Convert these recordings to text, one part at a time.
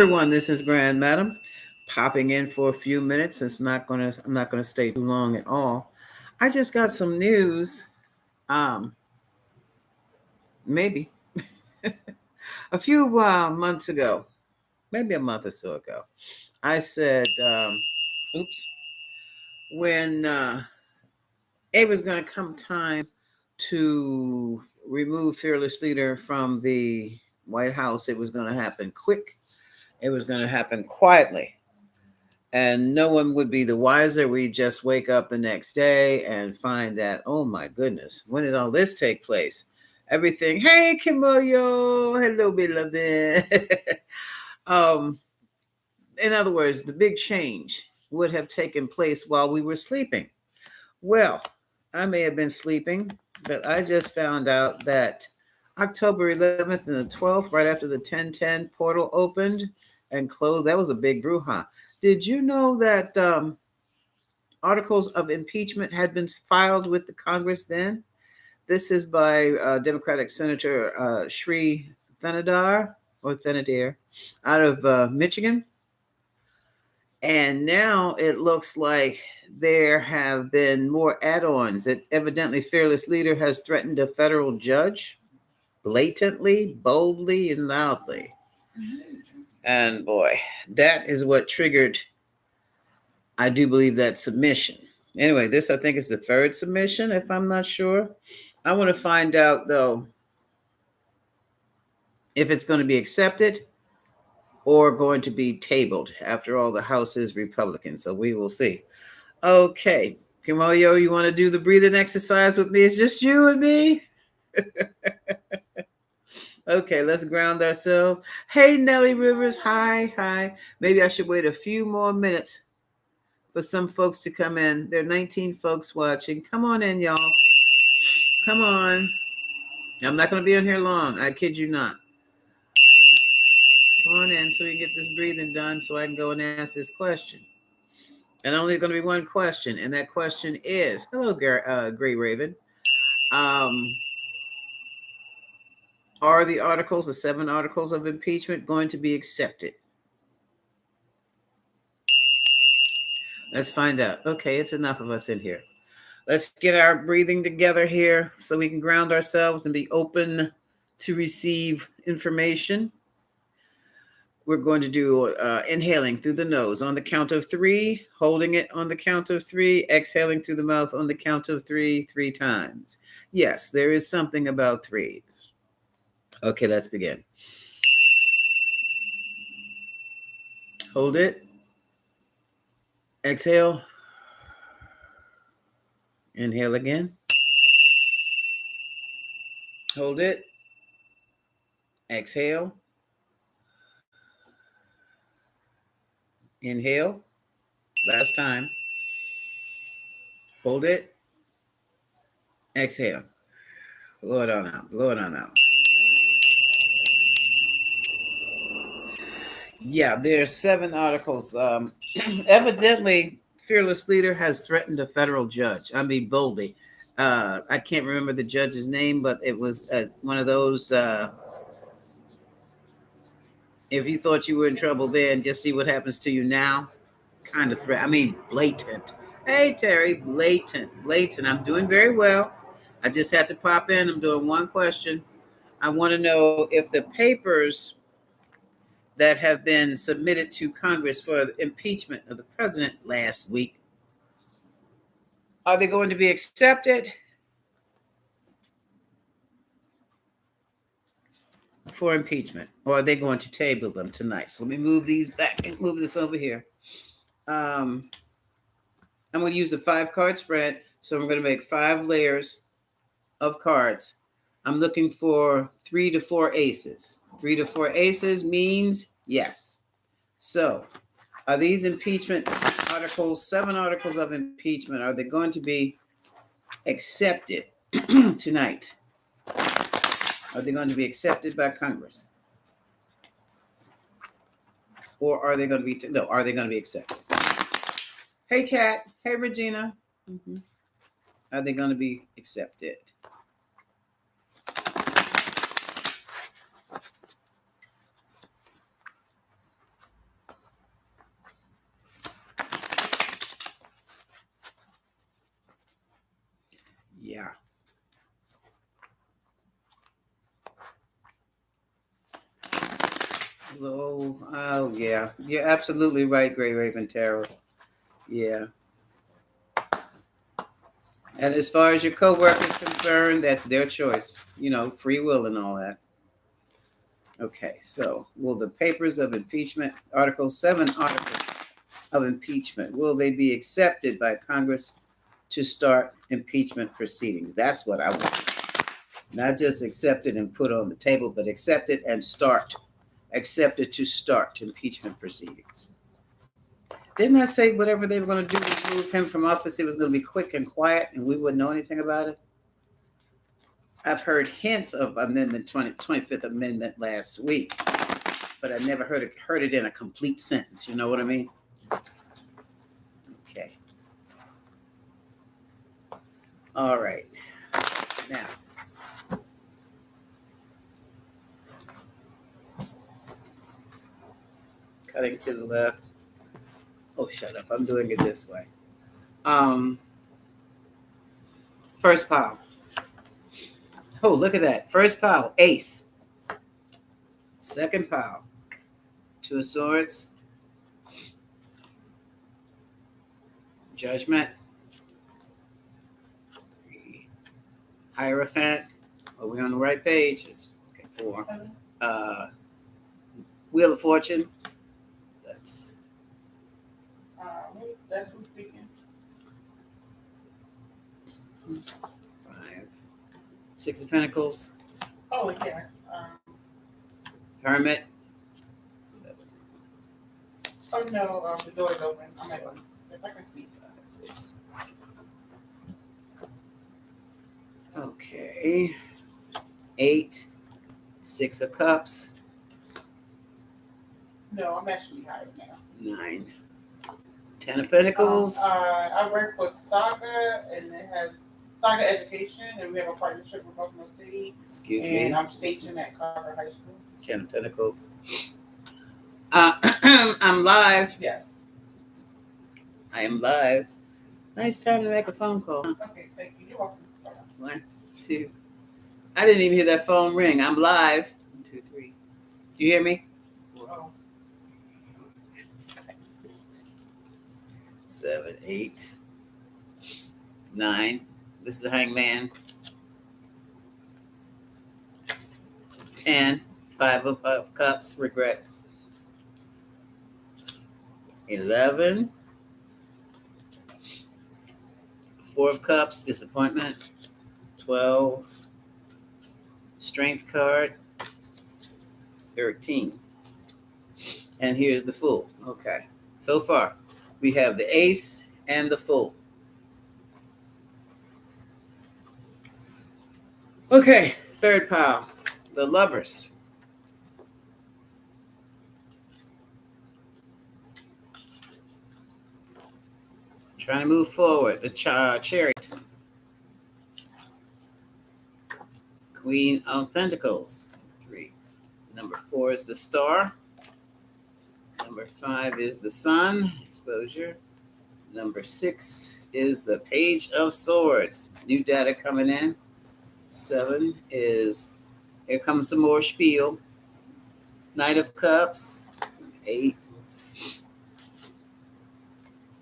everyone. This is Grand Madam popping in for a few minutes. I'm not gonna stay too long at all. I just got some news. Um, maybe a few months ago, maybe a month or so ago, I said, "Oops," when it was going to come time to remove fearless leader from the White House. It was going to happen quick. It was going to happen quietly. And no one would be the wiser. We just wake up the next day and find that, oh my goodness, when did all this take place? Everything, hey, Kimoyo, hello, beloved. um, in other words, the big change would have taken place while we were sleeping. Well, I may have been sleeping, but I just found out that October 11th and the 12th, right after the 1010 portal opened and closed, that was a big brouhaha. Did you know that articles of impeachment had been filed with the Congress then? This is by Democratic Senator Shri Thanadar out of Michigan. And now it looks like there have been more add-ons. That evidently fearless leader has threatened a federal judge blatantly, boldly, and loudly. And boy, that is what triggered, I do believe, that submission. Anyway, this I think is the third submission, if I'm not sure. I want to find out though if it's going to be accepted or going to be tabled. After all, the House is Republican, so we will see. Okay, Kimoyo, you want to do the breathing exercise with me? It's just you and me. Okay, let's ground ourselves. Hey, Nellie Rivers. Hi. Maybe I should wait a few more minutes for some folks to come in. There are 19 folks watching. Come on in, y'all. Come on. I'm not going to be on here long. I kid you not. Come on in so we can get this breathing done so I can go and ask this question. And only going to be one question. And that question is, hello, Gray Raven. Are the articles, the 7 articles of impeachment, going to be accepted? Let's find out. Okay, it's enough of us in here. Let's get our breathing together here so we can ground ourselves and be open to receive information. We're going to do inhaling through the nose on the count of 3, holding it on the count of 3, exhaling through the mouth on the count of 3, 3 times. Yes, there is something about 3s. Okay, let's begin. Hold it. Exhale. Inhale again. Hold it. Exhale. Inhale. Last time. Hold it. Exhale. Blow it on out. Blow it on out. Yeah, there are 7 articles. Evidently, fearless leader has threatened a federal judge. I mean, boldly. I can't remember the judge's name, but it was one of those. If you thought you were in trouble then, just see what happens to you now. Kind of threat. I mean, blatant. Hey, Terry, blatant. I'm doing very well. I just had to pop in. I'm doing one question. I want to know if the papers that have been submitted to Congress for the impeachment of the president last week, are they going to be accepted for impeachment, or are they going to table them tonight? So let me move these back and move this over here. I'm going to use a 5-card spread, so I'm going to make 5 layers of cards. I'm looking for 3 to 4 aces. 3 to 4 aces means yes. So, are these impeachment articles, 7 articles of impeachment, are they going to be accepted tonight? Are they going to be accepted by Congress? Or are they going to be, are they going to be accepted? Hey, Kat. Hey, Regina. Mm-hmm. Are they going to be accepted? Oh, yeah. You're absolutely right, Gray Raven Tarot. Yeah. And as far as your co-worker is concerned, that's their choice. Free will and all that. Okay, so will the papers of impeachment, Article 7 articles of impeachment, will they be accepted by Congress to start impeachment proceedings? That's what I want. Not just accepted and put on the table, but accepted and start. Accepted to start impeachment proceedings. Didn't I say whatever they were going to do to remove him from office, it was going to be quick and quiet and we wouldn't know anything about it? I've heard hints of Amendment 25th Amendment last week, but I never heard it in a complete sentence. You know what I mean? Okay. All right. Now, cutting to the left. Oh, shut up. I'm doing it this way. First pile. Oh, look at that. First pile, ace. Second pile, two of swords. Judgment. Hierophant. Are we on the right page? It's okay, 4. Wheel of Fortune. That's who's speaking. 5. 6 of Pentacles. Oh yeah. Hermit. 7. Oh no, the door is open. I'm at one. Yes, I can speak. Okay. 8. 6 of Cups. No, I'm actually hired now. 9. 10 of Pentacles. I work for Saga, and it has Saga Education, and we have a partnership with Oklahoma City. Excuse me. And I'm stationed at Carver High School. 10 of Pentacles. I'm live. Yeah. I am live. Nice time to make a phone call. Okay, thank you. You're welcome. 1, 2. I didn't even hear that phone ring. I'm live. 1, 2, 3. Do you hear me? 4, 5, 6, 7, 8, 9. This is the Hangman. 10. 5 of Cups. Regret. 11. 4 of Cups. Disappointment. 12. Strength card. 13. And here's the Fool. Okay. So far, we have the Ace and the Fool. Okay. Third pile. The Lovers. Trying to move forward. The Chariot. Queen of Pentacles. 3. Number 4 is the Star. Number 5 is the Sun. Exposure. Number 6 is the Page of Swords. New data coming in. 7 is, here comes some more spiel. Knight of Cups. 8.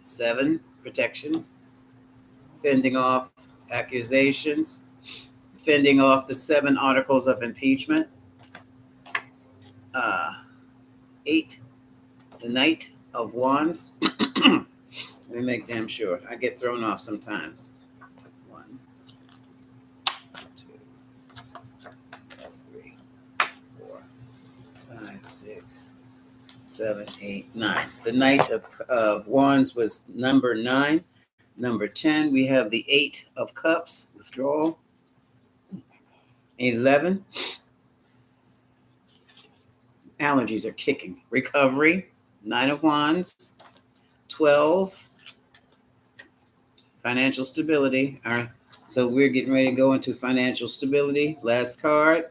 7, protection. Fending off accusations. Fending off the 7 articles of impeachment. 8, the Knight of Wands. Let me make damn sure. I get thrown off sometimes. 1, 2, that's 3, 4, 5, 6, 7, 8, 9. The Knight of Wands was number 9. Number 10, we have the 8 of Cups, withdrawal. 11, allergies are kicking. Recovery, 9 of Wands. 12, financial stability. All right, so we're getting ready to go into financial stability. Last card,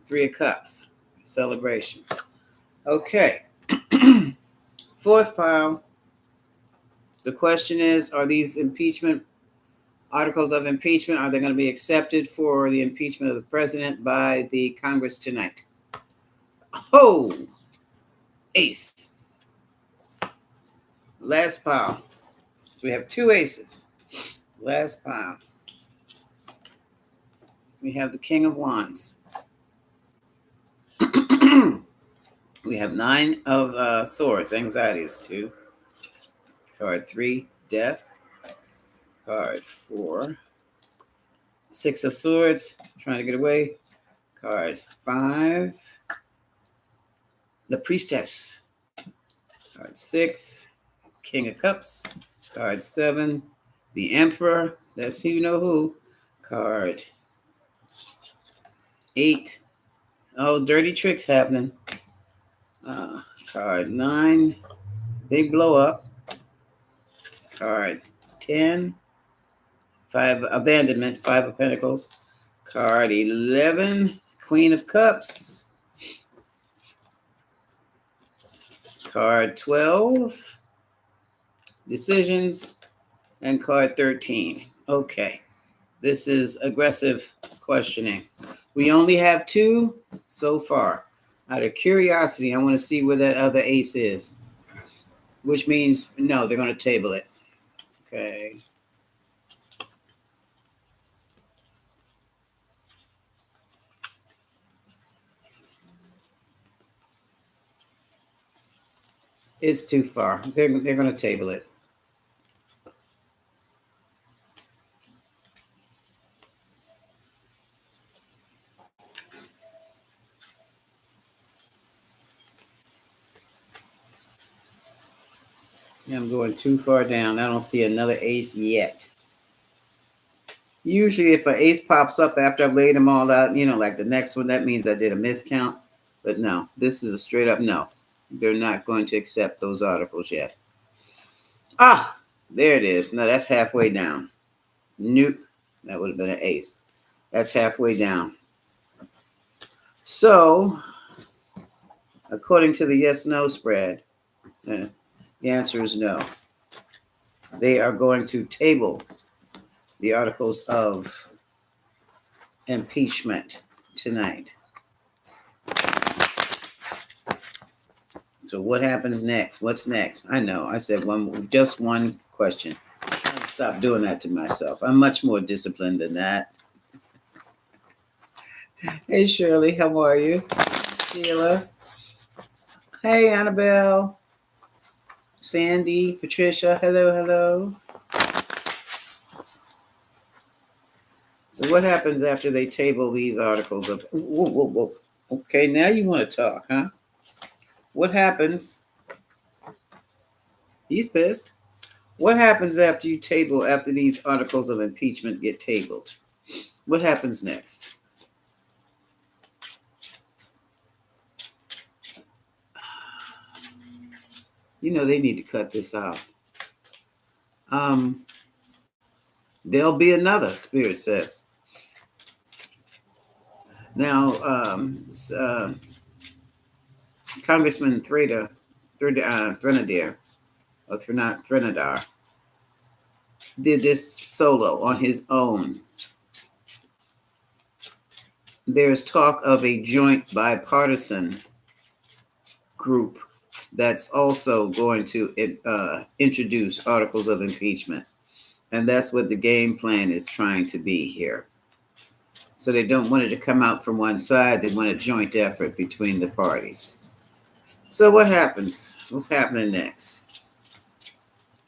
3 of Cups, celebration. Okay, fourth pile. The question is, are these articles of impeachment, are they going to be accepted for the impeachment of the president by the Congress tonight? Oh, ace. Last pile. So we have two aces. Last pile. We have the King of Wands. We have 9 of swords. Anxiety is 2. Card 3, death. Card 4, 6 of swords. Trying to get away. Card 5, the priestess. Card 6, King of Cups. Card 7, the Emperor. That's who you know who. Card 8. Oh, dirty tricks happening. Card 9, big blow up. Card 10, 5 abandonment, 5 of Pentacles. Card 11, Queen of Cups. Card 12, decisions. And card 13. Okay. This is aggressive questioning. We only have 2 so far. Out of curiosity, I want to see where that other ace is. Which means, no, they're going to table it. Okay. It's too far. They're going to table it. I'm going too far down. I don't see another ace yet. Usually if an ace pops up after I've laid them all out, like the next one, that means I did a miscount. But no, this is a straight up no. They're not going to accept those articles yet. Ah, there it is. No, that's halfway down. Nope. That would have been an ace. That's halfway down. So, according to the yes-no spread, the answer is no. They are going to table the articles of impeachment tonight. So what happens next? What's next? I know. I said just one question. I'll stop doing that to myself. I'm much more disciplined than that. Hey, Shirley, how are you? Sheila. Hey, Annabelle. Sandy, Patricia, hello. So what happens after they table these articles of... Whoa. Okay, now you want to talk, huh? What happens? He's pissed. What happens after these articles of impeachment get tabled? What happens next? They need to cut this out. There'll be another, Spirit says. Now, Congressman Threnodier, did this solo on his own. There's talk of a joint bipartisan group that's also going to introduce articles of impeachment. And that's what the game plan is trying to be here. So they don't want it to come out from one side. They want a joint effort between the parties. So what happens? What's happening next?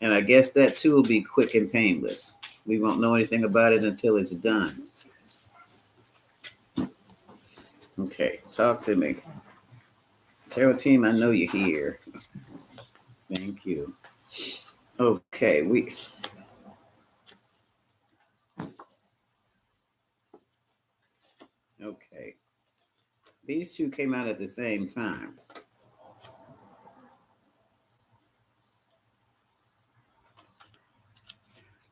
And I guess that too will be quick and painless. We won't know anything about it until it's done. Okay, talk to me. Tarot team, I know you're here. Thank you. Okay, Okay. These two came out at the same time.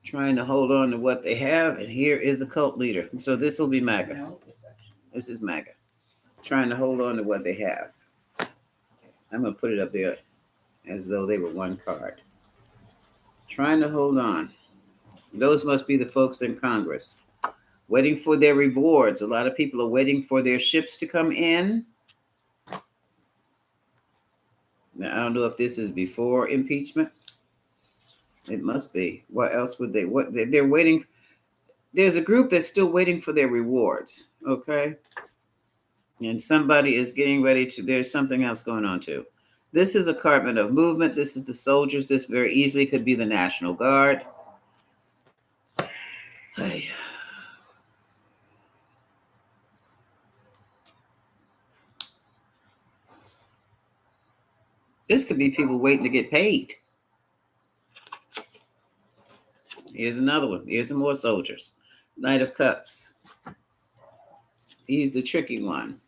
Trying to hold on to what they have, and here is the cult leader. So this will be MAGA. This is MAGA. Trying to hold on to what they have. I'm going to put it up there as though they were one card. Trying to hold on. Those must be the folks in Congress. Waiting for their rewards. A lot of people are waiting for their ships to come in. Now, I don't know if this is before impeachment. It must be. What else would they? What they're waiting? There's a group that's still waiting for their rewards. Okay, and somebody is getting ready to. There's something else going on too. This is a carbon of movement. This is the soldiers. This very easily could be the National Guard. This could be people waiting to get paid. Here's another one. Here's some more soldiers. Knight of Cups. He's the tricky one.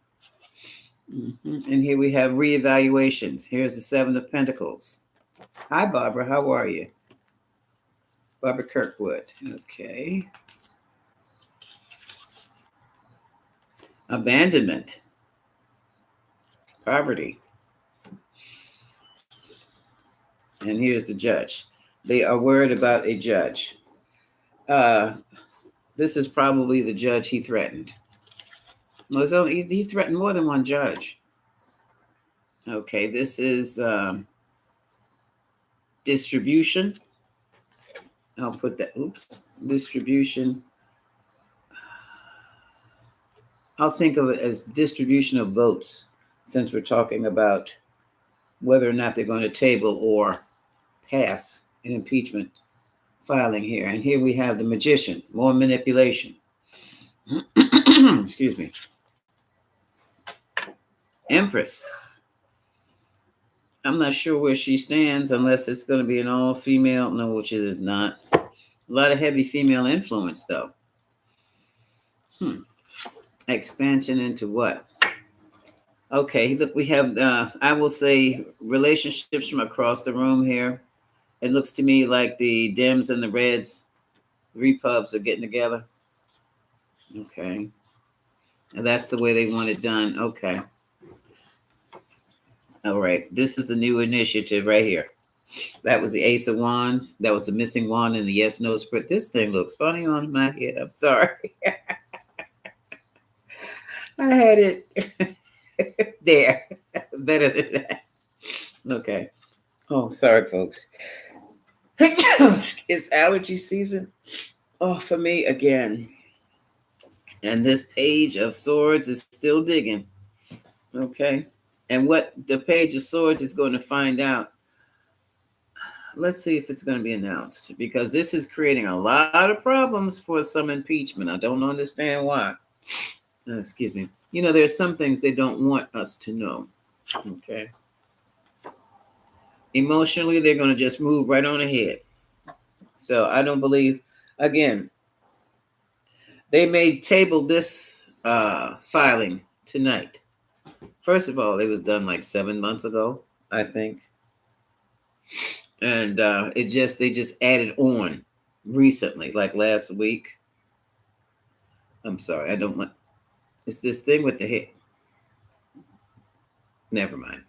And here we have reevaluations. Here's the Seven of Pentacles. Hi, Barbara. How are you? Barbara Kirkwood. Okay. Abandonment. Poverty. And here's the judge. They are worried about a judge. This is probably the judge he threatened. No, he's threatened more than one judge. Okay, this is distribution. I'll put that, distribution. I'll think of it as distribution of votes, since we're talking about whether or not they're going to table or pass an impeachment filing here. And here we have the magician, more manipulation. Excuse me. Empress. I'm not sure where she stands unless it's going to be an all-female. No, which it is not. A lot of heavy female influence, though. Expansion into what? Okay, look, we have, I will say, relationships from across the room here. It looks to me like the Dems and the Reds, Repubs are getting together. Okay. And that's the way they want it done. Okay. All right. This is the new initiative right here. That was the Ace of Wands. That was the missing wand in the yes, no spread. This thing looks funny on my head. I'm sorry. I had it there. Better than that. Okay. Oh, sorry, folks. It's allergy season. Oh, for me again. And this Page of Swords is still digging. Okay. And what the Page of Swords is going to find out. Let's see if it's going to be announced, because this is creating a lot of problems for some impeachment. I don't understand why. Excuse me. You know, there's some things they don't want us to know. Okay. Emotionally, they're going to just move right on ahead. So I don't believe, again, they may table this filing tonight. First of all, it was done like 7 months ago, I think. And they just added on recently, like last week. I'm sorry, I don't want, it's this thing with the head. Never mind.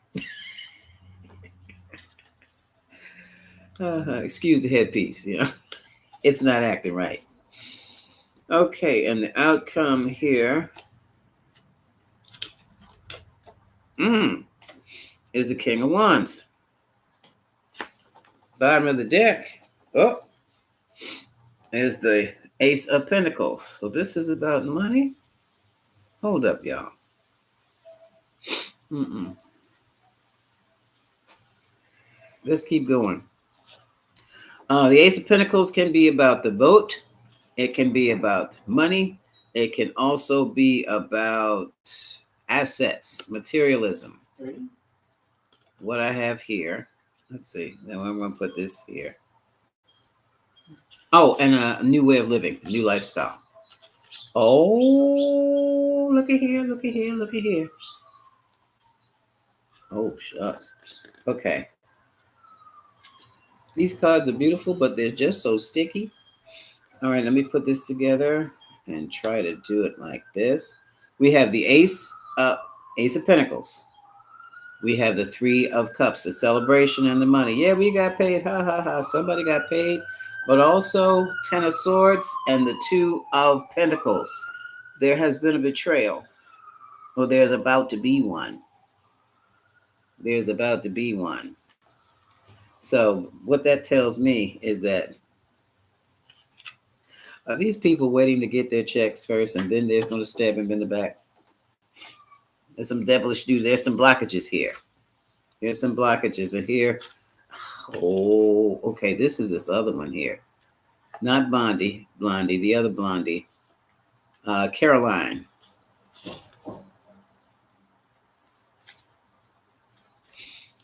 Excuse the headpiece, it's not acting right. Okay, and the outcome here is the King of Wands. Bottom of the deck, is the Ace of Pentacles. So this is about money. Hold up, y'all. Let's keep going. The Ace of Pentacles can be about the vote. It can be about money. It can also be about assets, materialism. What I have here. Let's see. Now I'm going to put this here. Oh, and a new way of living, a new lifestyle. Oh, look at here, look at here, look at here. Oh, shucks. Okay. These cards are beautiful, but they're just so sticky. All right, let me put this together and try to do it like this. We have the Ace of Pentacles. We have the Three of Cups, the celebration and the money. Yeah, we got paid. Ha, ha, ha. Somebody got paid. But also Ten of Swords and the Two of Pentacles. There has been a betrayal. Or there's about to be one. There's about to be one. So what that tells me is that are these people waiting to get their checks first, and then they're going to stab him in the back? There's some devilish dude. There's some blockages here. There's some blockages, and here. Oh, okay. This other one here, not Blondie, the other Blondie, Caroline.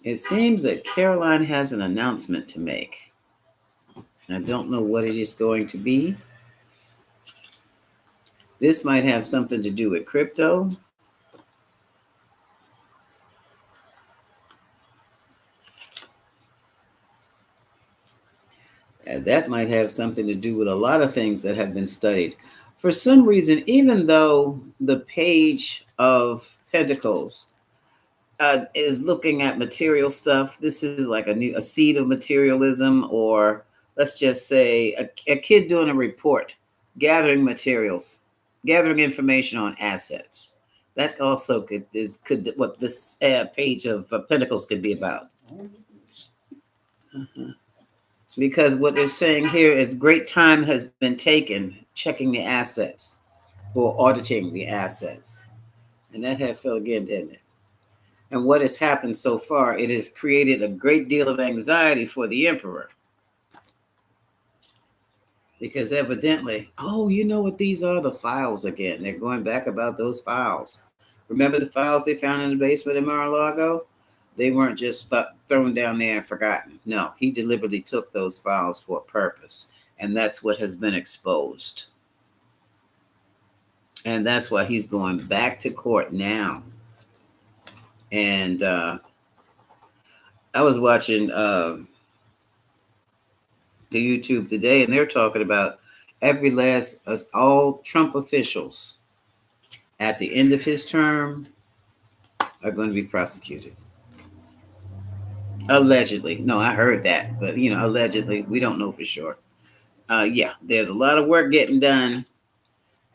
It seems that Caroline has an announcement to make. I don't know what it is going to be. This might have something to do with crypto. That might have something to do with a lot of things that have been studied. For some reason, even though the page of Pentacles is looking at material stuff, this is like a seed of materialism, or let's just say a kid doing a report, gathering materials, gathering information on assets. That also could what this page of Pentacles could be about. Uh-huh. Because what they're saying here is great time has been taken checking the assets or auditing the assets. And that had fell again, didn't it? And what has happened so far, it has created a great deal of anxiety for the emperor. Because evidently, oh, you know what these are? The files again. They're going back about those files. Remember the files they found in the basement in Mar-a-Lago? They weren't just thrown down there and forgotten. No, he deliberately took those files for a purpose. And that's what has been exposed. And that's why he's going back to court now. And I was watching the YouTube today, and they're talking about every last of all Trump officials at the end of his term are going to be prosecuted. Allegedly. No, I heard that, but allegedly, we don't know for sure. Yeah, there's a lot of work getting done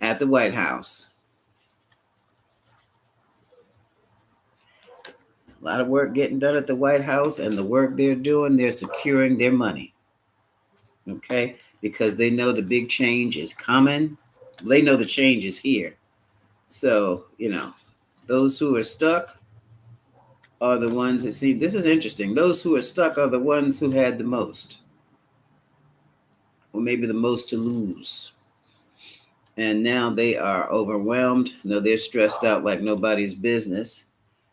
at the White House. A lot of work getting done at the White House, and the work they're doing, they're securing their money. Okay? Because they know the big change is coming. They know the change is here. So, those who are stuck are the ones that see. This is interesting. Those who are stuck are the ones who had the most, or maybe the most to lose. And now they are overwhelmed. No, they're stressed out like nobody's business.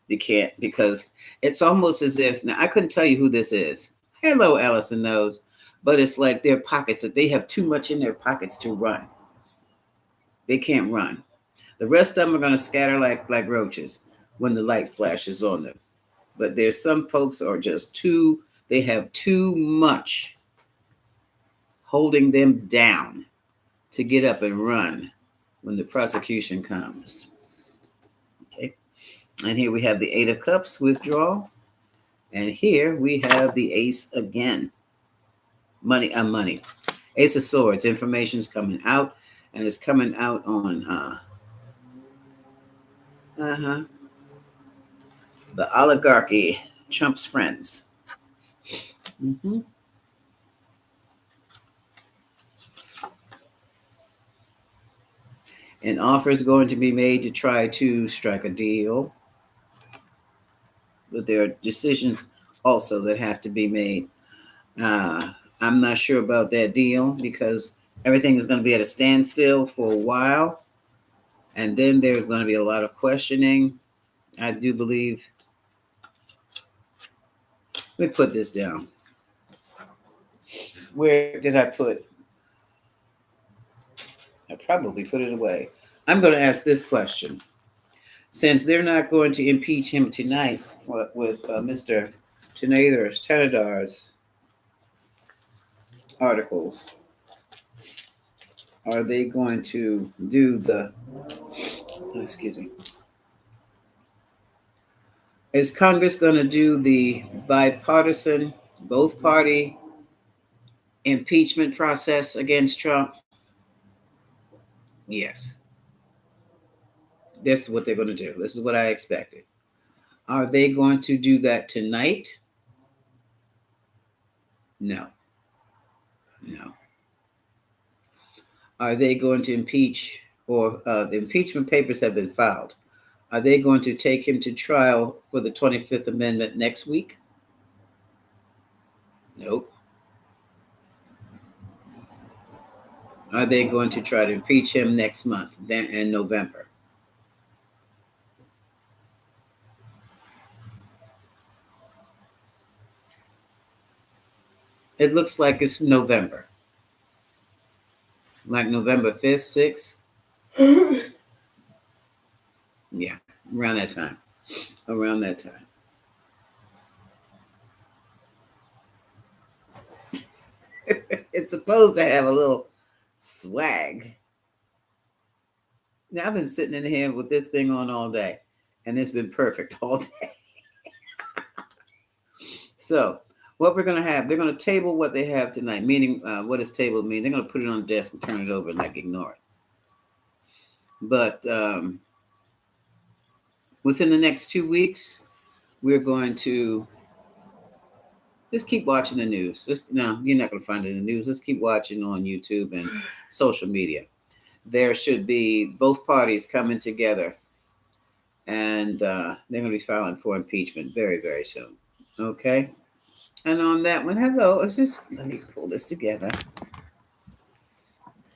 You can't, because it's almost as if, now I couldn't tell you who this is. Hello, Allison knows. But it's like their pockets, that they have too much in their pockets to run. They can't run. The rest of them are going to scatter like roaches when the light flashes on them. But there's some folks are just they have too much holding them down to get up and run when the prosecution comes. Okay. And here we have the Eight of Cups, withdrawal. And here we have the Ace again. Money. Ace of Swords, information's coming out, and it's coming out on the oligarchy, Trump's friends. Mm-hmm. An offer is going to be made to try to strike a deal, but there are decisions also that have to be made. I'm not sure about that deal because everything is going to be at a standstill for a while, and then there's going to be a lot of questioning. I do believe. Let me put this down. Where did I put? I probably put it away. I'm going to ask this question. Since they're not going to impeach him tonight with Mr. Tenedar's articles, are they going to do excuse me, is Congress going to do the bipartisan, both party impeachment process against Trump? Yes. This is what they're going to do. This is what I expected. Are they going to do that tonight? No, no. Are they going to impeach, or the impeachment papers have been filed? Are they going to take him to trial for the 25th Amendment next week? Nope. Are they going to try to impeach him next month, then in November? It looks like it's November, like November 5th, 6th. Yeah, around that time. Around that time. It's supposed to have a little swag. Now, I've been sitting in here with this thing on all day, and it's been perfect all day. So, what we're going to have, they're going to table what they have tonight, meaning what does table mean? They're going to put it on the desk and turn it over and like ignore it. But within the next 2 weeks, we're going to just keep watching the news. No, you're not going to find it in the news. Let's keep watching on YouTube and social media. There should be both parties coming together, and they're going to be filing for impeachment very, very soon. Okay? And on that one, hello, is this, let me pull this together.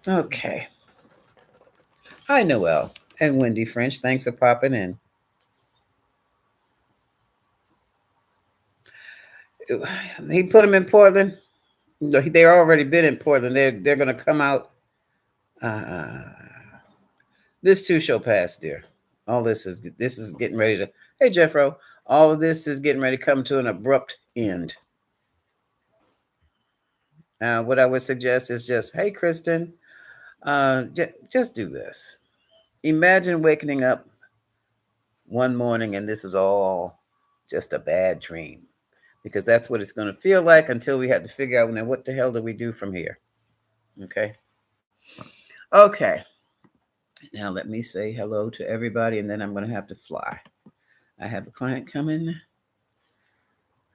Okay. Hi, Noel and Wendy French. Thanks for popping in. He put them in Portland. No, they're already been in Portland. They're going to come out. Uh, this too shall pass, dear. All this is getting ready to. Hey, Jeffro. All of this is getting ready to come to an abrupt end. What I would suggest is just, hey, Kristen, just do this. Imagine waking up one morning and this was all just a bad dream, because that's what it's going to feel like until we have to figure out, now, what the hell do we do from here? Okay. Okay. Now let me say hello to everybody, and then I'm going to have to fly. I have a client coming,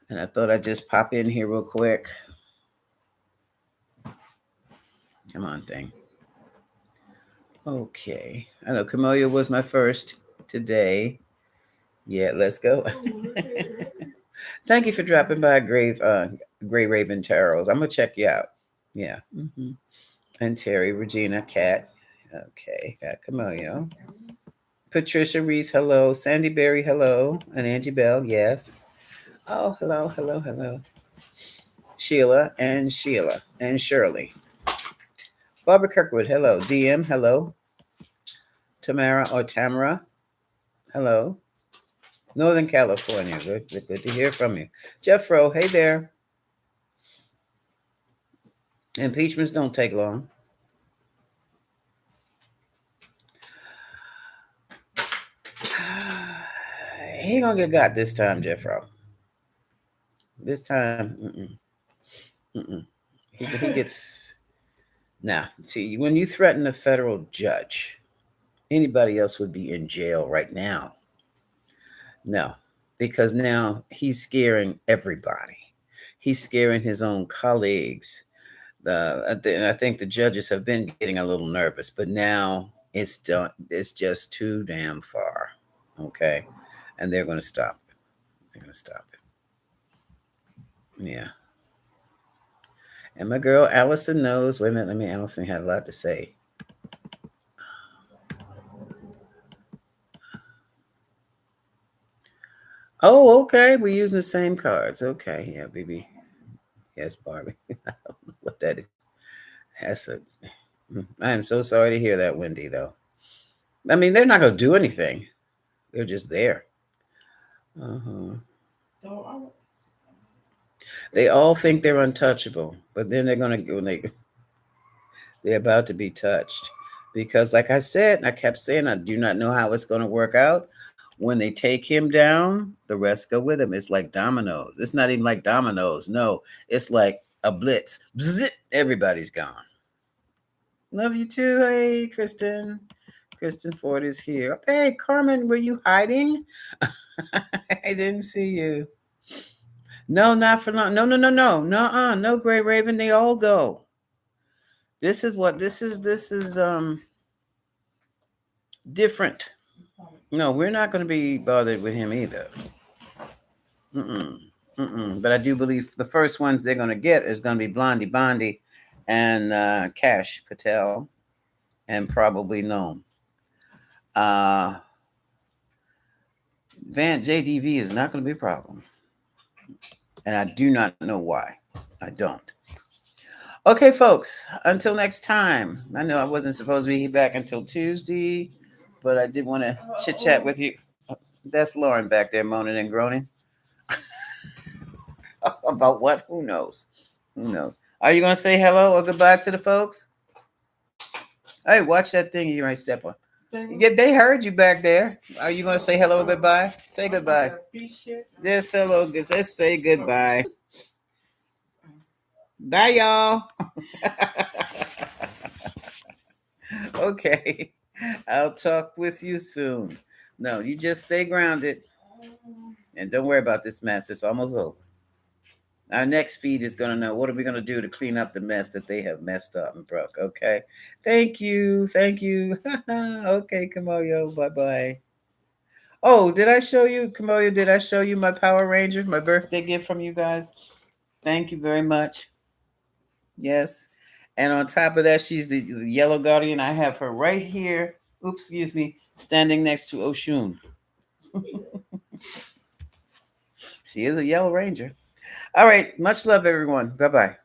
and I thought I'd just pop in here real quick. Come on, thing. Okay. I know Camellia was my first today. Yeah, let's go. Thank you for dropping by, Gray Raven Tarots. I'm gonna check you out. Yeah. And Terry, Regina, Cat. Okay, got Camellia. Patricia Reese, hello. Sandy Berry, hello. And Angie Bell, yes. Oh, hello, hello, hello. Sheila and Shirley. Barbara Kirkwood, hello. DM, hello. Tamara or Tamara, hello. Northern California, good to hear from you. Jeff Rowe, hey there. Impeachments don't take long. He ain't gonna get got this time, Jeff Rowe. This time, mm-mm. He gets. Now, see, when you threaten a federal judge, anybody else would be in jail right now. No, because now he's scaring everybody. He's scaring his own colleagues. I think the judges have been getting a little nervous, but now it's done. It's just too damn far. Okay, and they're going to stop it. They're going to stop it. Yeah. And my girl Allison knows. Wait a minute. Allison had a lot to say. Oh, okay. We're using the same cards. Okay. Yeah, baby. Yes, Barbie. I don't know what that is. That's a. I am so sorry to hear that, Wendy, though. They're not going to do anything. They're just there. Uh-huh. They all think they're untouchable, but then they're going to go, they're about to be touched. Because, like I said, I kept saying, I do not know how it's going to work out. When they take him down, the rest go with him. It's like dominoes. It's not even like dominoes. No, it's like a blitz. Bzzzt, everybody's gone. Love you too. Hey, Kristen. Kristen Ford is here. Hey, Carmen, were you hiding? I didn't see you. No, not for long. No, no, no, no, no, no, Gray Raven. They all go. This is what this is. This is different. No, we're not going to be bothered with him either. Mm-mm. Mm-mm. But I do believe the first ones they're going to get is going to be Blondie Bondi and Cash Patel and probably Gnome. Uh, Van JDV is not going to be a problem. And I do not know why. I don't. Okay, folks, until next time. I know I wasn't supposed to be back until Tuesday, but I did want to chit chat with you. That's Lauren back there moaning and groaning. About what? Who knows? Who knows? Are you going to say hello or goodbye to the folks? Hey, watch that thing you might step on. Yeah, they heard you back there. Are you going to say hello or goodbye? Say goodbye. Just hello. Just say goodbye. Bye, y'all. Okay. I'll talk with you soon. No, you just stay grounded and don't worry about this mess. It's almost over. Our next feed is going to know what are we going to do to clean up the mess that they have messed up and broke. Okay. Thank you. Thank you. Okay, Kamoyo. Bye bye. Oh, did I show you, Kamoyo? Did I show you my Power Ranger, my birthday gift from you guys? Thank you very much. Yes. And on top of that, she's the yellow guardian. I have her right here. Oops, excuse me, standing next to Oshun. She is a yellow ranger. All right. Much love, everyone. Bye bye.